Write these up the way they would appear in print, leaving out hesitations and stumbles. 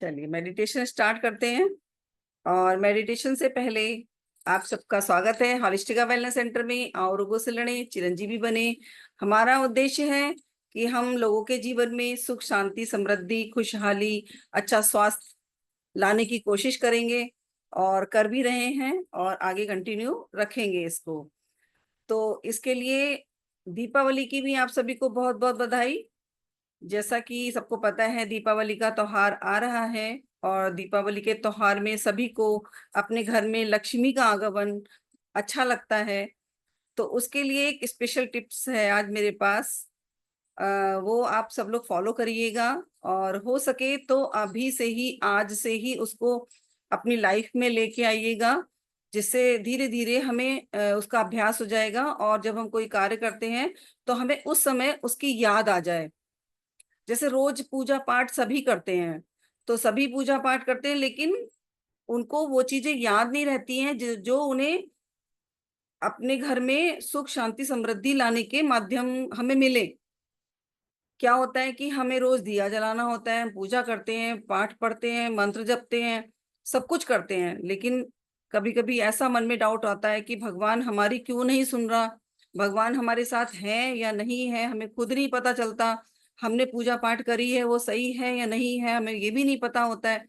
चलिए meditation start करते हैं। और मेडिटेशन से पहले आप सबका स्वागत है हॉलिस्टिका वेलनेस सेंटर में। और रोगों से लड़े, चिरंजीवी बने। हमारा उद्देश्य है कि हम लोगों के जीवन में सुख, शांति, समृद्धि, खुशहाली, अच्छा स्वास्थ्य लाने की कोशिश करेंगे और कर भी रहे हैं और आगे कंटिन्यू रखेंगे इसको। तो इसके लिए दीपावली की भी आप सभी को बहुत बहुत बधाई। जैसा कि सबको पता है दीपावली का त्योहार आ रहा है और दीपावली के त्योहार में सभी को अपने घर में लक्ष्मी का आगमन अच्छा लगता है। तो उसके लिए एक स्पेशल टिप्स है आज मेरे पास। वो आप सब लोग फॉलो करिएगा और हो सके तो अभी से ही, आज से ही उसको अपनी लाइफ में लेके आइएगा, जिससे धीरे धीरे हमें उसका अभ्यास हो जाएगा और जब हम कोई कार्य करते हैं तो हमें उस समय उसकी याद आ जाए। जैसे रोज पूजा पाठ सभी करते हैं, तो सभी पूजा पाठ करते हैं लेकिन उनको वो चीजें याद नहीं रहती हैं जो उन्हें अपने घर में सुख, शांति, समृद्धि लाने के माध्यम हमें मिले। क्या होता है कि हमें रोज दिया जलाना होता है, पूजा करते हैं, पाठ पढ़ते हैं, मंत्र जपते हैं, सब कुछ करते हैं, लेकिन कभी कभी ऐसा मन में डाउट आता है कि भगवान हमारी क्यों नहीं सुन रहा, भगवान हमारे साथ है या नहीं है, हमें खुद नहीं पता चलता। हमने पूजा पाठ करी है वो सही है या नहीं है, हमें ये भी नहीं पता होता है।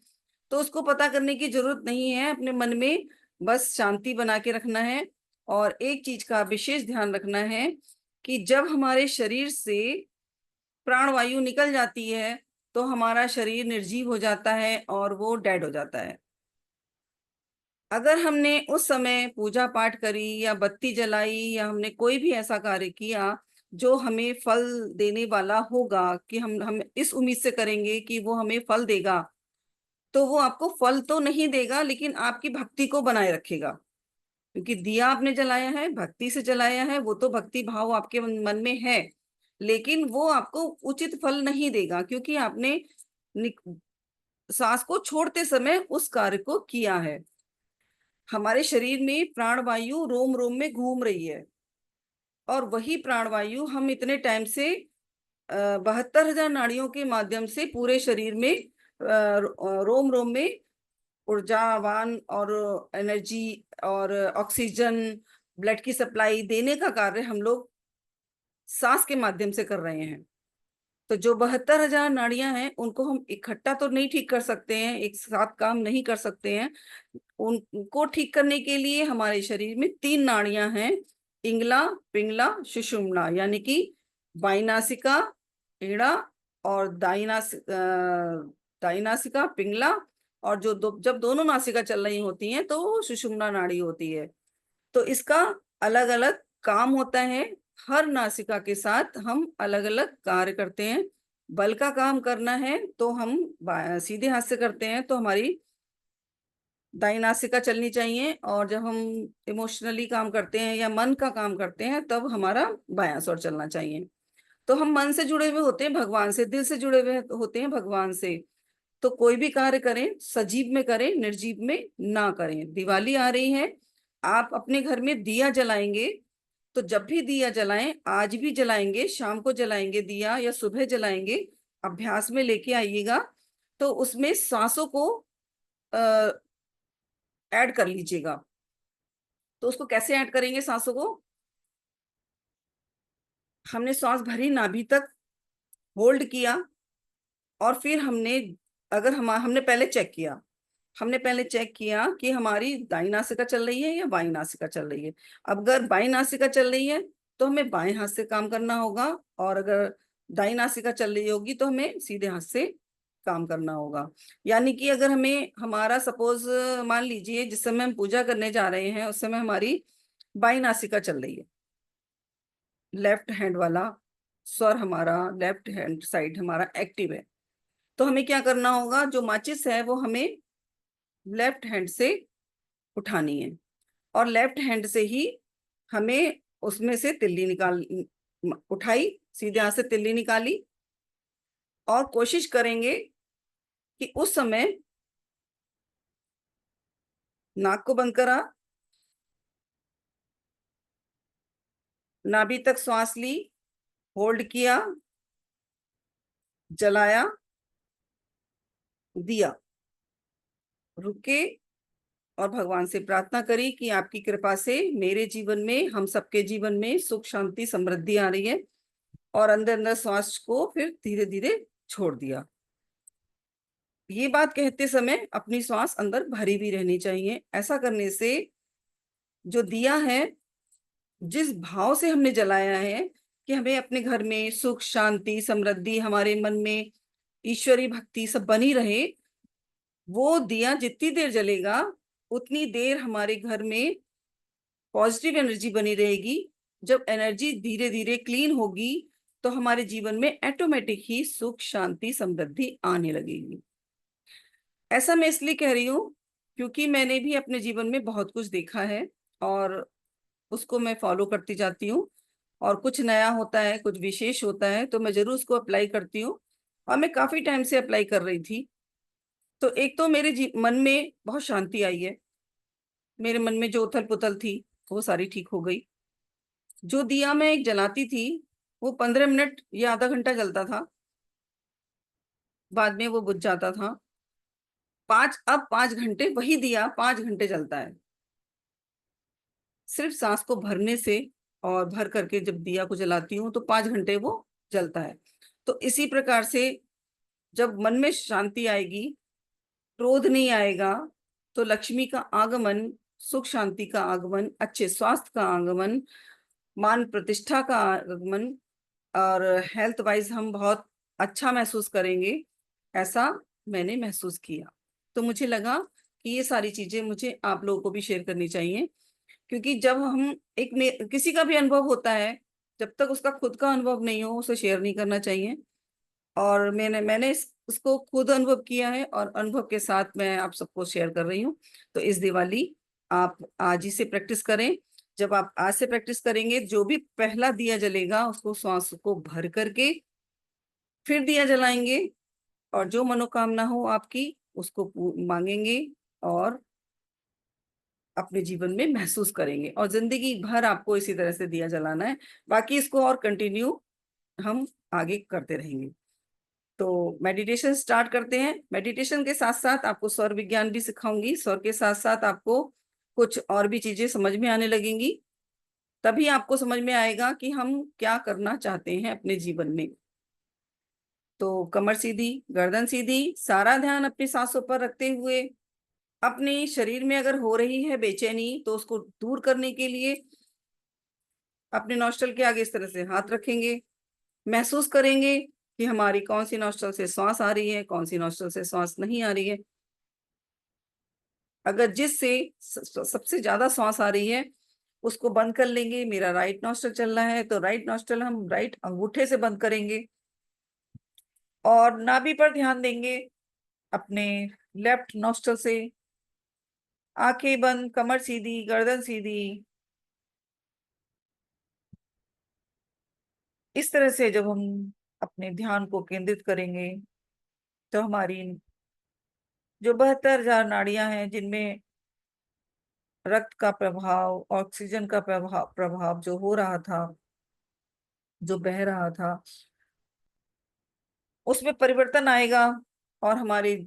तो उसको पता करने की जरूरत नहीं है, अपने मन में बस शांति बना के रखना है। और एक चीज का विशेष ध्यान रखना है कि जब हमारे शरीर से प्राणवायु निकल जाती है तो हमारा शरीर निर्जीव हो जाता है और वो डेड हो जाता है। अगर हमने उस समय पूजा पाठ करी या बत्ती जलाई या हमने कोई भी ऐसा कार्य किया जो हमें फल देने वाला होगा, कि हम इस उम्मीद से करेंगे कि वो हमें फल देगा, तो वो आपको फल तो नहीं देगा लेकिन आपकी भक्ति को बनाए रखेगा। क्योंकि दिया आपने जलाया है, भक्ति से जलाया है, वो तो भक्ति भाव आपके मन में है, लेकिन वो आपको उचित फल नहीं देगा क्योंकि आपने सांस को छोड़ते समय उस कार्य को किया है। हमारे शरीर में प्राणवायु रोम रोम में घूम रही है और वही प्राणवायु हम इतने टाइम से 72,000 नाड़ियों के माध्यम से पूरे शरीर में रोम रोम में ऊर्जावान और एनर्जी और ऑक्सीजन, ब्लड की सप्लाई देने का कार्य हम लोग सांस के माध्यम से कर रहे हैं। तो जो 72,000 नाड़ियां हैं उनको हम इकट्ठा तो नहीं ठीक कर सकते हैं, एक साथ काम नहीं कर सकते हैं। उनको ठीक करने के लिए हमारे शरीर में 3 नाड़ियां हैं, इंगला, पिंगला, सुषुम्ना, यानी कि बाई नासिका, ईड़ा, और दाई नासिका, पिंगला। और जब दोनों नासिका चल रही होती हैं तो वो सुषुम्ना नाड़ी होती है। तो इसका अलग अलग काम होता है। हर नासिका के साथ हम अलग अलग कार्य करते हैं। बल का काम करना है तो हम सीधे हाथ से करते हैं, तो हमारी दाई नासिका चलनी चाहिए। और जब हम इमोशनली काम करते हैं या मन का काम करते हैं तब हमारा बायां स्वर चलना चाहिए। तो हम मन से जुड़े हुए होते हैं भगवान से, दिल से जुड़े हुए होते हैं भगवान से। तो कोई भी कार्य करें सजीव में करें, निर्जीव में ना करें। दिवाली आ रही है, आप अपने घर में दिया जलाएंगे, तो जब भी दिया जलाएं, आज भी जलाएंगे, शाम को जलाएंगे दिया या सुबह जलाएंगे, अभ्यास में लेके आइएगा। तो उसमें सांसों को ऐड कर लीजिएगा। तो उसको कैसे ऐड करेंगे सांसों को? हमने सांस भरी, नाभि तक होल्ड किया, और फिर अगर हमने हमने पहले चेक किया कि हमारी दाई नासिका चल रही है या बाई नासिका चल रही है। अब अगर बाई नासिका चल रही है तो हमें बाएं हाथ से काम करना होगा, और अगर दाई नासिका चल रही होगी तो हमें सीधे हाथ से काम करना होगा। यानी कि अगर हमें हमारा सपोज मान लीजिए जिस समय हम पूजा करने जा रहे हैं उस समय हमारी बाई नासिका चल रही है, लेफ्ट हैंड वाला स्वर हमारा, लेफ्ट हैंड साइड हमारा एक्टिव है, तो हमें क्या करना होगा, जो माचिस है वो हमें लेफ्ट हैंड से उठानी है, और लेफ्ट हैंड से ही हमें उसमें से तिल्ली निकाल उठाई, सीधे हाथ से तिल्ली निकाली, और कोशिश करेंगे कि उस समय नाक को बंद करा, नाभि तक श्वास ली, होल्ड किया, जलाया, दिया, रुके और भगवान से प्रार्थना करी कि आपकी कृपा से मेरे जीवन में, हम सबके जीवन में सुख शांति समृद्धि आ रही है। और अंदर अंदर श्वास को फिर धीरे धीरे छोड़ दिया। ये बात कहते समय अपनी श्वास अंदर भरी भी रहनी चाहिए। ऐसा करने से जो दिया है, जिस भाव से हमने जलाया है कि हमें अपने घर में सुख शांति समृद्धि, हमारे मन में ईश्वरी भक्ति सब बनी रहे, वो दिया जितनी देर जलेगा उतनी देर हमारे घर में पॉजिटिव एनर्जी बनी रहेगी। जब एनर्जी धीरे धीरे क्लीन होगी तो हमारे जीवन में ऑटोमेटिक ही सुख शांति समृद्धि आने लगेगी। ऐसा मैं इसलिए कह रही हूँ क्योंकि मैंने भी अपने जीवन में बहुत कुछ देखा है और उसको मैं फॉलो करती जाती हूँ। और कुछ नया होता है, कुछ विशेष होता है तो मैं जरूर उसको अप्लाई करती हूँ। और मैं काफी टाइम से अप्लाई कर रही थी। तो एक तो मेरे मन में बहुत शांति आई है। मेरे मन में जो उथल पुथल थी वो सारी ठीक हो गई। जो दिया मैं एक जलाती थी वो 15 मिनट या आधा घंटा जलता था, बाद में वो बुझ जाता था। अब 5 घंटे वही दिया 5 घंटे जलता है, सिर्फ सांस को भरने से। और भर करके जब दिया को जलाती हूँ तो 5 घंटे वो जलता है। तो इसी प्रकार से जब मन में शांति आएगी, क्रोध नहीं आएगा, तो लक्ष्मी का आगमन, सुख शांति का आगमन, अच्छे स्वास्थ्य का आगमन, मान प्रतिष्ठा का आगमन, और हेल्थ वाइज हम बहुत अच्छा महसूस करेंगे। ऐसा मैंने महसूस किया। तो मुझे लगा कि ये सारी चीजें मुझे आप लोगों को भी शेयर करनी चाहिए। क्योंकि जब हम किसी का भी अनुभव होता है, जब तक उसका खुद का अनुभव नहीं हो उसे शेयर नहीं करना चाहिए। और मैंने उसको खुद अनुभव किया है और अनुभव के साथ मैं आप सबको शेयर कर रही हूँ। तो इस दिवाली आप आज ही से प्रैक्टिस करें। जब आप आज से प्रैक्टिस करेंगे, जो भी पहला दिया जलेगा उसको श्वास को भर करके फिर दिया जलाएंगे, और जो मनोकामना हो आपकी उसको मांगेंगे और अपने जीवन में महसूस करेंगे। और जिंदगी भर आपको इसी तरह से दिया जलाना है। बाकी इसको और कंटिन्यू हम आगे करते रहेंगे। तो मेडिटेशन स्टार्ट करते हैं। मेडिटेशन के साथ साथ आपको स्वर विज्ञान भी सिखाऊंगी। स्वर के साथ साथ आपको कुछ और भी चीजें समझ में आने लगेंगी। तभी आपको समझ में आएगा कि हम क्या करना चाहते हैं अपने जीवन में। तो कमर सीधी, गर्दन सीधी, सारा ध्यान अपनी सांसों पर रखते हुए, अपने शरीर में अगर हो रही है बेचैनी तो उसको दूर करने के लिए अपने नॉस्ट्रल के आगे इस तरह से हाथ रखेंगे। महसूस करेंगे कि हमारी कौन सी नॉस्ट्रल से श्वास आ रही है, कौन सी नॉस्ट्रल से श्वास नहीं आ रही है। अगर जिससे सबसे ज्यादा श्वास आ रही है उसको बंद कर लेंगे। मेरा राइट नॉस्ट्रल चल रहा है तो राइट नॉस्ट्रल हम राइट अंगूठे से बंद करेंगे और नाभि पर ध्यान देंगे अपने लेफ्ट नॉस्ट्रल से। आंखें बंद, कमर सीधी, गर्दन सीधी। इस तरह से जब हम अपने ध्यान को केंद्रित करेंगे तो हमारी जो 72,000 नाड़ियां हैं, जिनमें रक्त का प्रभाव, ऑक्सीजन का प्रभाव जो हो रहा था, जो बह रहा था, उसमें परिवर्तन आएगा और हमारे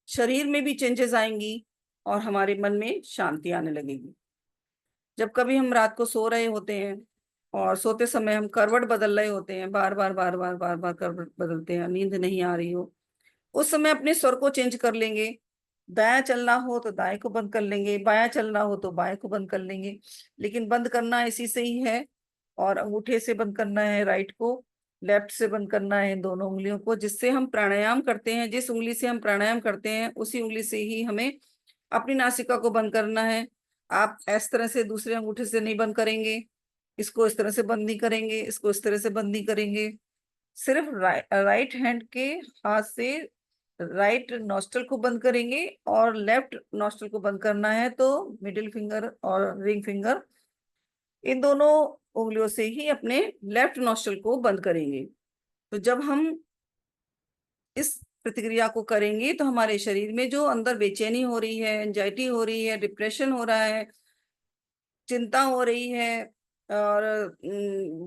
शरीर में भी चेंजेस आएंगी और हमारे मन में शांति आने लगेगी। जब कभी हम रात को सो रहे होते हैं और सोते समय हम करवट बदल रहे होते हैं, बार बार बार बार बार बार करवट बदलते हैं, नींद नहीं आ रही हो, उस समय अपने स्वर को चेंज कर लेंगे। दायां चलना हो तो दाएं को बंद कर लेंगे, बायां चलना हो तो बाएं को बंद कर लेंगे। लेकिन बंद करना इसी से ही है। और अंगूठे से बंद करना है राइट को, लेफ्ट से बंद करना है दोनों उंगलियों को। जिससे हम प्राणायाम करते हैं, जिस उंगली से हम प्राणायाम करते हैं उसी उंगली से ही हमें अपनी नासिका को बंद करना है। आप इस तरह से दूसरे अंगूठे से नहीं बंद करेंगे, इसको इस तरह से बंद नहीं करेंगे, इसको इस तरह से बंद नहीं करेंगे। सिर्फ राइट हैंड के हाथ से राइट नॉस्ट्रल को बंद करेंगे और लेफ्ट नॉस्ट्रल को बंद करना है तो मिडिल फिंगर और रिंग फिंगर, इन दोनों उंगलियों से ही अपने लेफ्ट नॉस्ट्रल को बंद करेंगे। तो जब हम इस प्रतिक्रिया को करेंगे तो हमारे शरीर में जो अंदर बेचैनी हो रही है, एंजाइटी हो रही है, डिप्रेशन हो रहा है, चिंता हो रही है, और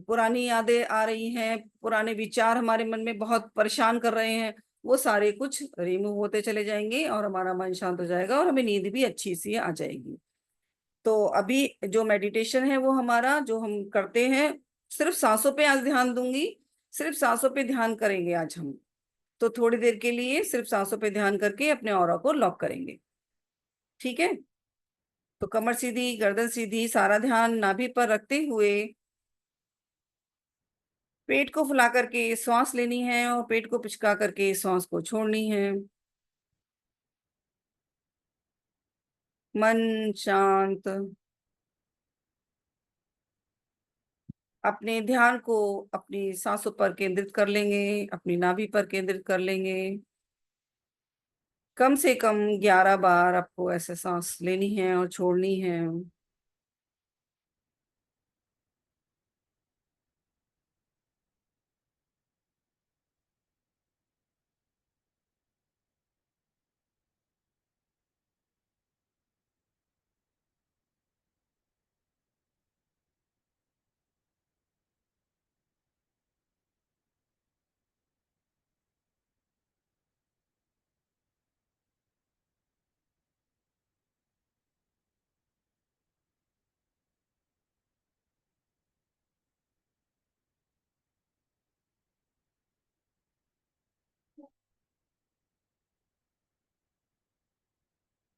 पुरानी यादें आ रही हैं, पुराने विचार हमारे मन में बहुत परेशान कर रहे हैं, वो सारे कुछ रिमूव होते चले जाएंगे और हमारा मन शांत हो जाएगा और हमें नींद भी अच्छी सी आ जाएगी। तो अभी जो मेडिटेशन है वो हमारा जो हम करते हैं, सिर्फ सांसों पे आज ध्यान दूंगी, सिर्फ सांसों पे ध्यान करेंगे आज हम। तो थोड़ी देर के लिए सिर्फ सांसों पे ध्यान करके अपने ऑरा को लॉक करेंगे। ठीक है। तो कमर सीधी, गर्दन सीधी, सारा ध्यान नाभि पर रखते हुए पेट को फुला करके श्वास लेनी है और पेट को पिचका करके श्वास को छोड़नी है। मन शांत। अपने ध्यान को अपनी सांसों पर केंद्रित कर लेंगे, अपनी नाभि पर केंद्रित कर लेंगे। कम से कम 11 बार आपको ऐसे सांस लेनी है और छोड़नी है।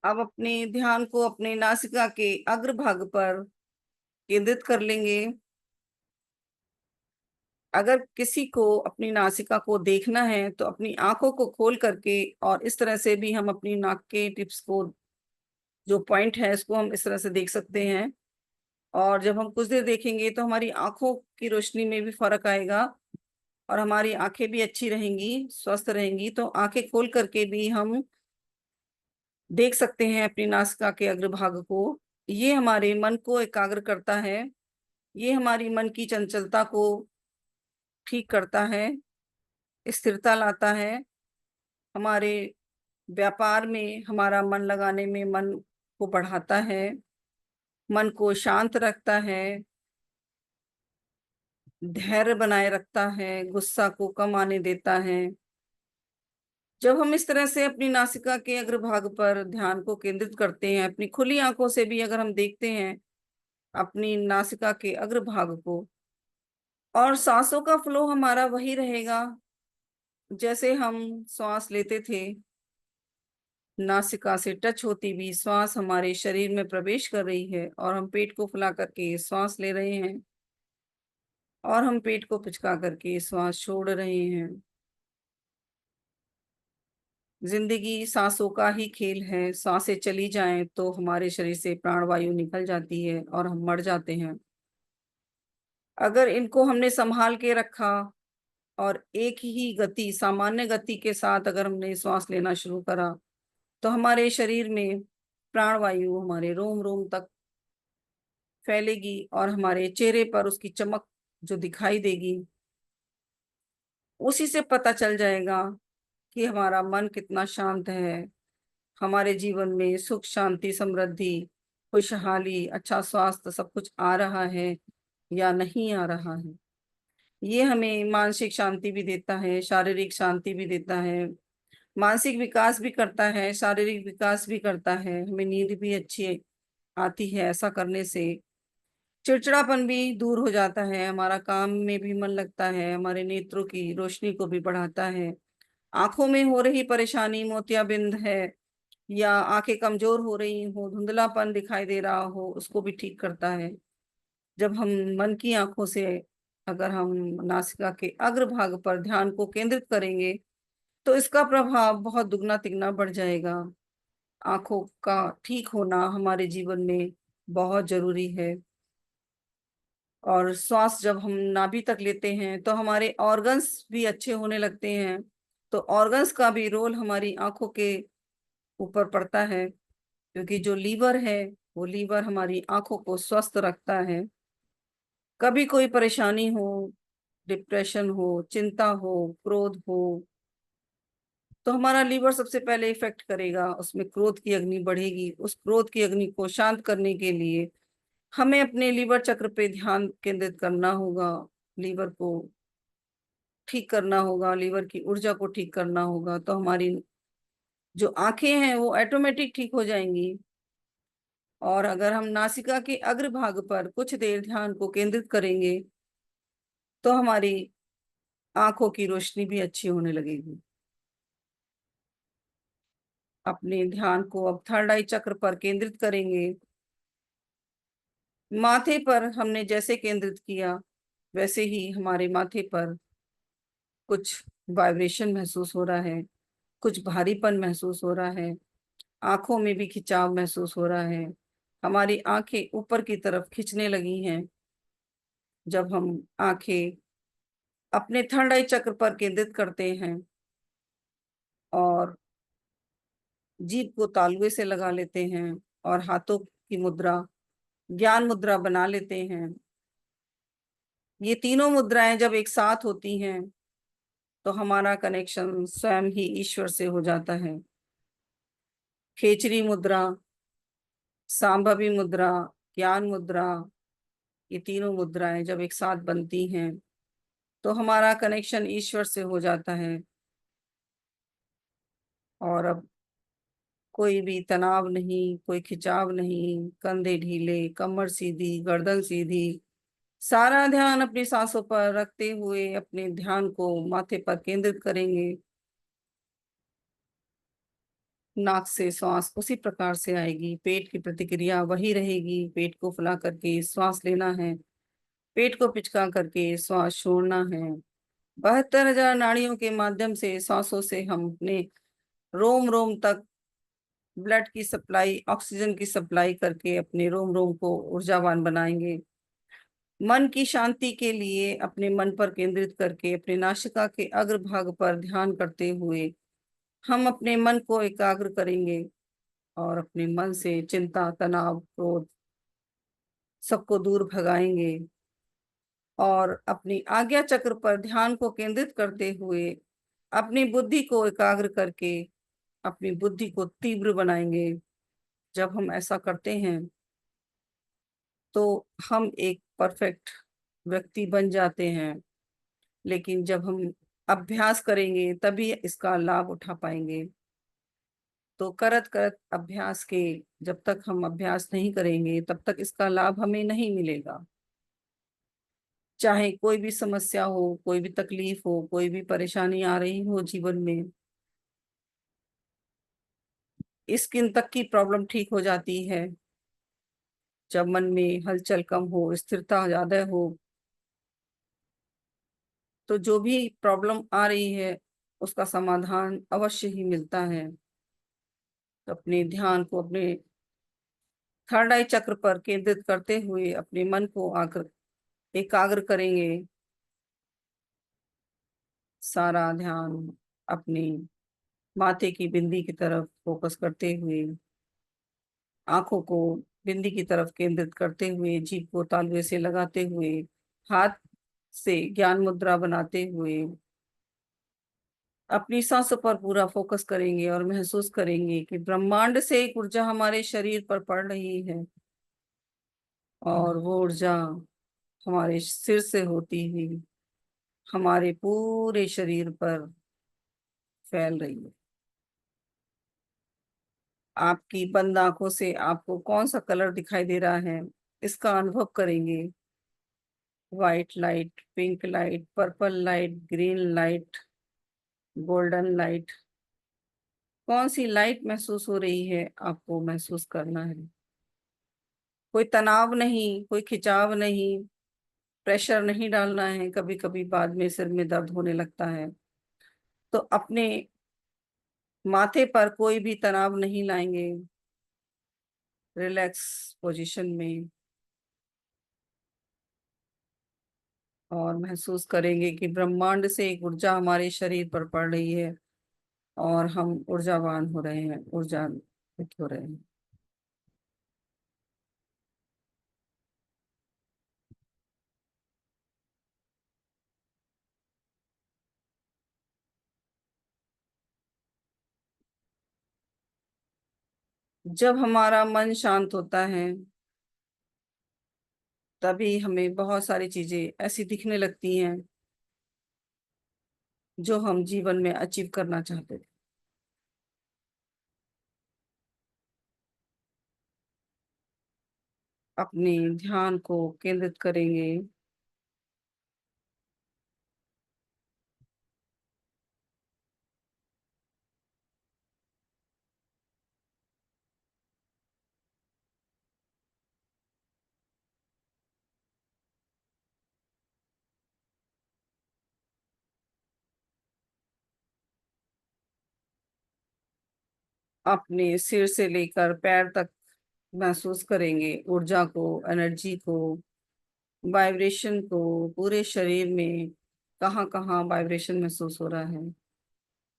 अब अपने ध्यान को अपने नासिका के अग्रभाग पर केंद्रित कर लेंगे। अगर किसी को अपनी नासिका को देखना है तो अपनी आंखों को खोल करके और इस तरह से भी हम अपनी नाक के टिप्स को, जो पॉइंट है, इसको हम इस तरह से देख सकते हैं। और जब हम कुछ देर देखेंगे तो हमारी आंखों की रोशनी में भी फर्क आएगा और हमारी आंखें भी अच्छी रहेंगी, स्वस्थ रहेंगी। तो आंखें खोल करके भी हम देख सकते हैं अपनी नासिका के अग्रभाग को। ये हमारे मन को एकाग्र करता है, ये हमारी मन की चंचलता को ठीक करता है, स्थिरता लाता है, हमारे व्यापार में हमारा मन लगाने में मन को बढ़ाता है, मन को शांत रखता है, धैर्य बनाए रखता है, गुस्सा को कम आने देता है। जब हम इस तरह से अपनी नासिका के अग्रभाग पर ध्यान को केंद्रित करते हैं, अपनी खुली आंखों से भी अगर हम देखते हैं अपनी नासिका के अग्रभाग को, और सांसों का फ्लो हमारा वही रहेगा जैसे हम श्वास लेते थे। नासिका से टच होती हुई श्वास हमारे शरीर में प्रवेश कर रही है और हम पेट को फुला करके श्वास ले रहे हैं और हम पेट को पिचका करके श्वास छोड़ रहे हैं। जिंदगी सांसों का ही खेल है। सांसें चली जाएं तो हमारे शरीर से प्राणवायु निकल जाती है और हम मर जाते हैं। अगर इनको हमने संभाल के रखा और एक ही गति, सामान्य गति के साथ अगर हमने श्वास लेना शुरू करा, तो हमारे शरीर में प्राणवायु हमारे रोम रोम तक फैलेगी और हमारे चेहरे पर उसकी चमक जो दिखाई देगी, उसी से पता चल जाएगा कि हमारा मन कितना शांत है, हमारे जीवन में सुख शांति समृद्धि खुशहाली अच्छा स्वास्थ्य सब कुछ आ रहा है या नहीं आ रहा है। ये हमें मानसिक शांति भी देता है, शारीरिक शांति भी देता है, मानसिक विकास भी करता है, शारीरिक विकास भी करता है, हमें नींद भी अच्छी आती है। ऐसा करने से चिड़चिड़ापन भी दूर हो जाता है, हमारा काम में भी मन लगता है, हमारे नेत्रों की रोशनी को भी बढ़ाता है। आंखों में हो रही परेशानी, मोतियाबिंद है या आंखें कमजोर हो रही हो, धुंधलापन दिखाई दे रहा हो, उसको भी ठीक करता है। जब हम मन की आंखों से अगर हम नासिका के अग्रभाग पर ध्यान को केंद्रित करेंगे तो इसका प्रभाव बहुत दुगना तिगना बढ़ जाएगा। आंखों का ठीक होना हमारे जीवन में बहुत जरूरी है। और श्वास जब हम नाभि तक लेते हैं तो हमारे ऑर्गन्स भी अच्छे होने लगते हैं। तो ऑर्गन्स का भी रोल हमारी आंखों के ऊपर पड़ता है, क्योंकि जो लीवर है वो लीवर हमारी आंखों को स्वस्थ रखता है। कभी कोई परेशानी हो, डिप्रेशन हो, चिंता हो, क्रोध हो, तो हमारा लीवर सबसे पहले इफेक्ट करेगा, उसमें क्रोध की अग्नि बढ़ेगी। उस क्रोध की अग्नि को शांत करने के लिए हमें अपने लीवर चक्र पे ध्यान केंद्रित करना होगा, लीवर को ठीक करना होगा, लीवर की ऊर्जा को ठीक करना होगा, तो हमारी जो आंखें हैं वो ऑटोमेटिक ठीक हो जाएंगी। और अगर हम नासिका के अग्रभाग पर कुछ देर ध्यान को केंद्रित करेंगे तो हमारी आंखों की रोशनी भी अच्छी होने लगेगी। अपने ध्यान को अब थर्ड आई चक्र पर केंद्रित करेंगे। माथे पर हमने जैसे केंद्रित किया वैसे ही हमारे माथे पर कुछ वाइब्रेशन महसूस हो रहा है, कुछ भारीपन महसूस हो रहा है, आंखों में भी खिंचाव महसूस हो रहा है, हमारी आंखें ऊपर की तरफ खिंचने लगी हैं। जब हम आंखें अपने थर्ड आई चक्र पर केंद्रित करते हैं और जीभ को तालुए से लगा लेते हैं और हाथों की मुद्रा ज्ञान मुद्रा बना लेते हैं, ये तीनों मुद्राएं जब एक साथ होती हैं तो हमारा कनेक्शन स्वयं ही ईश्वर से हो जाता है। खेचरी मुद्रा, सांभवी मुद्रा, ज्ञान मुद्रा, ये तीनों मुद्राएं जब एक साथ बनती हैं तो हमारा कनेक्शन ईश्वर से हो जाता है। और अब कोई भी तनाव नहीं, कोई खिंचाव नहीं, कंधे ढीले, कमर सीधी, गर्दन सीधी, सारा ध्यान अपनी सांसों पर रखते हुए अपने ध्यान को माथे पर केंद्रित करेंगे। नाक से श्वास उसी प्रकार से आएगी, पेट की प्रतिक्रिया वही रहेगी, पेट को फुला करके श्वास लेना है, पेट को पिचका करके श्वास छोड़ना है। 72,000 नाड़ियों के माध्यम से सांसों से हम अपने रोम रोम तक ब्लड की सप्लाई, ऑक्सीजन की सप्लाई करके अपने रोम रोम को ऊर्जावान बनाएंगे। मन की शांति के लिए अपने मन पर केंद्रित करके अपने नासिका के अग्रभाग पर ध्यान करते हुए हम अपने मन को एकाग्र करेंगे और अपने मन से चिंता, तनाव, क्रोध सबको दूर भगाएंगे। और अपनी आज्ञा चक्र पर ध्यान को केंद्रित करते हुए अपनी बुद्धि को एकाग्र करके अपनी बुद्धि को तीव्र बनाएंगे। जब हम ऐसा करते हैं तो हम एक परफेक्ट व्यक्ति बन जाते हैं, लेकिन जब हम अभ्यास करेंगे तभी इसका लाभ उठा पाएंगे। तो करत करत अभ्यास के, जब तक हम अभ्यास नहीं करेंगे तब तक इसका लाभ हमें नहीं मिलेगा। चाहे कोई भी समस्या हो, कोई भी तकलीफ हो, कोई भी परेशानी आ रही हो जीवन में, स्किन तक की प्रॉब्लम ठीक हो जाती है जब मन में हलचल कम हो, स्थिरता ज्यादा हो। तो जो भी प्रॉब्लम आ रही है उसका समाधान अवश्य ही मिलता है। तो अपने ध्यान को अपने थर्ड आई चक्र पर केंद्रित करते हुए अपने मन को आकर एकाग्र करेंगे। सारा ध्यान अपनी माथे की बिंदी की तरफ फोकस करते हुए, आंखों को बिंदी की तरफ केंद्रित करते हुए, जीभ को तालुए से लगाते हुए, हाथ से ज्ञान मुद्रा बनाते हुए अपनी सांसों पर पूरा फोकस करेंगे और महसूस करेंगे कि ब्रह्मांड से एक ऊर्जा हमारे शरीर पर पड़ रही है और वो ऊर्जा हमारे सिर से होती हुई हमारे पूरे शरीर पर फैल रही है। आपकी बंद आंखों से आपको कौन सा कलर दिखाई दे रहा है इसका अनुभव करेंगे। White light, pink light, purple light, green light, golden light, कौन सी लाइट महसूस हो रही है आपको महसूस करना है। कोई तनाव नहीं, कोई खिंचाव नहीं, प्रेशर नहीं डालना है। कभी कभी बाद में सिर में दर्द होने लगता है तो अपने माथे पर कोई भी तनाव नहीं लाएंगे। रिलैक्स पोजीशन में और महसूस करेंगे कि ब्रह्मांड से एक ऊर्जा हमारे शरीर पर पड़ रही है और हम ऊर्जावान हो रहे हैं, ऊर्जान्वित हो रहे हैं। जब हमारा मन शांत होता है तभी हमें बहुत सारी चीजें ऐसी दिखने लगती हैं जो हम जीवन में अचीव करना चाहते थे। अपने ध्यान को केंद्रित करेंगे। अपने सिर से लेकर पैर तक महसूस करेंगे ऊर्जा को, एनर्जी को, वाइब्रेशन को पूरे शरीर में। कहाँ कहाँ वाइब्रेशन महसूस हो रहा है,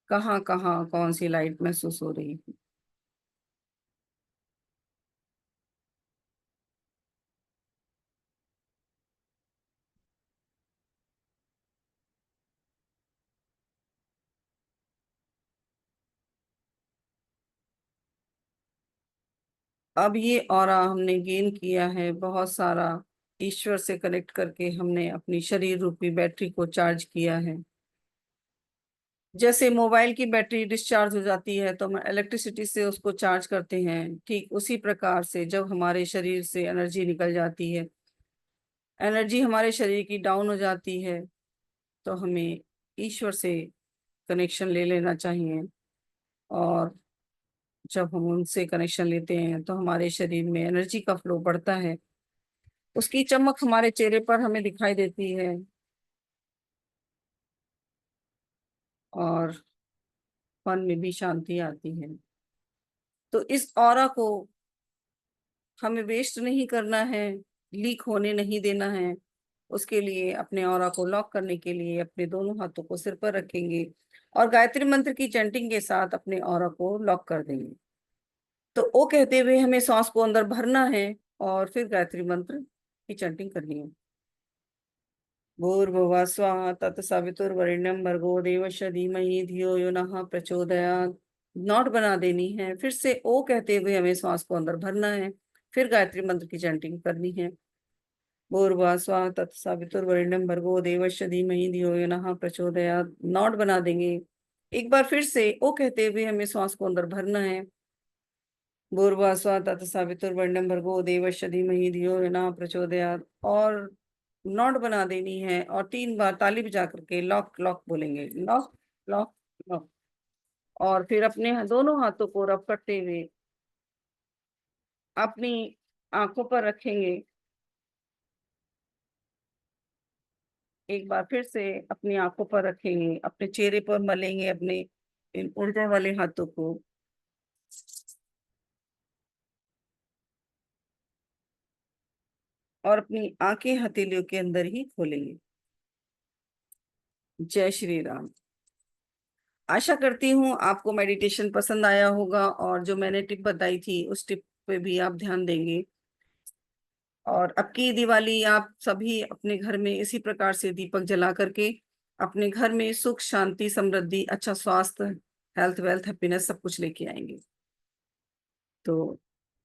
कहाँ कहाँ कौन सी लाइट महसूस हो रही है। अब ये ऑरा हमने गेन किया है बहुत सारा, ईश्वर से कनेक्ट करके हमने अपनी शरीर रूपी बैटरी को चार्ज किया है। जैसे मोबाइल की बैटरी डिस्चार्ज हो जाती है तो हम इलेक्ट्रिसिटी से उसको चार्ज करते हैं, ठीक उसी प्रकार से जब हमारे शरीर से एनर्जी निकल जाती है, एनर्जी हमारे शरीर की डाउन हो जाती है, तो हमें ईश्वर से कनेक्शन ले लेना चाहिए। और जब हम उनसे कनेक्शन लेते हैं तो हमारे शरीर में एनर्जी का फ्लो बढ़ता है, उसकी चमक हमारे चेहरे पर हमें दिखाई देती है, और मन में भी शांति आती है। तो इस ऑरा को हमें वेस्ट नहीं करना है, लीक होने नहीं देना है। उसके लिए अपने ऑरा को लॉक करने के लिए अपने दोनों हाथों को सिर पर रखेंगे और गायत्री मंत्र की चैंटिंग के साथ अपने ऑरा को लॉक कर देंगे। तो ओ कहते हुए हमें सांस को अंदर भरना है और फिर गायत्री मंत्र की चैंटिंग करनी है। भूर्भुवः स्वः तत्सवितुर्वरेण्यं भर्गो देवस्य धीमहि धियो यो नः प्रचोदयात्। नॉट बना देनी है, फिर से ओ कहते हुए हमें श्वास को अंदर भरना है, फिर गायत्री मंत्र की चैंटिंग करनी है। भूर्भुवः स्वः तत्सवितुर्वरेण्यं भर्गो देवस्य धीमहि धियो यो नः प्रचोदयात्। नॉट बना देंगे। एक बार फिर से ओ कहते हुए हमें श्वास को अंदर भरना है। भूर्भुवः स्वः तत्सवितुर्वरेण्यं भर्गो देवस्य धीमहि धियो यो नः प्रचोदयात्। और नॉट बना देनी है और 3 बार ताली बजा करके लॉक लॉक बोलेंगे, लॉक लॉक लॉक। और फिर अपने दोनों हाथों को रब करते हुए अपनी आंखों पर रखेंगे। एक बार फिर से अपनी आंखों पर रखेंगे, अपने चेहरे पर मलेंगे अपने इन ऊर्जा वाले हाथों को, और अपनी आंखें हथेलियों के अंदर ही खोलेंगे। जय श्री राम। आशा करती हूँ आपको मेडिटेशन पसंद आया होगा और जो मैंने टिप बताई थी उस टिप पे भी आप ध्यान देंगे। और अब की दिवाली आप सभी अपने घर में इसी प्रकार से दीपक जला करके अपने घर में सुख शांति समृद्धि अच्छा स्वास्थ्य, हेल्थ वेल्थ हैप्पीनेस सब कुछ लेके आएंगे। तो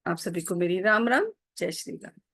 आप सभी को मेरी राम राम, जय श्री राम।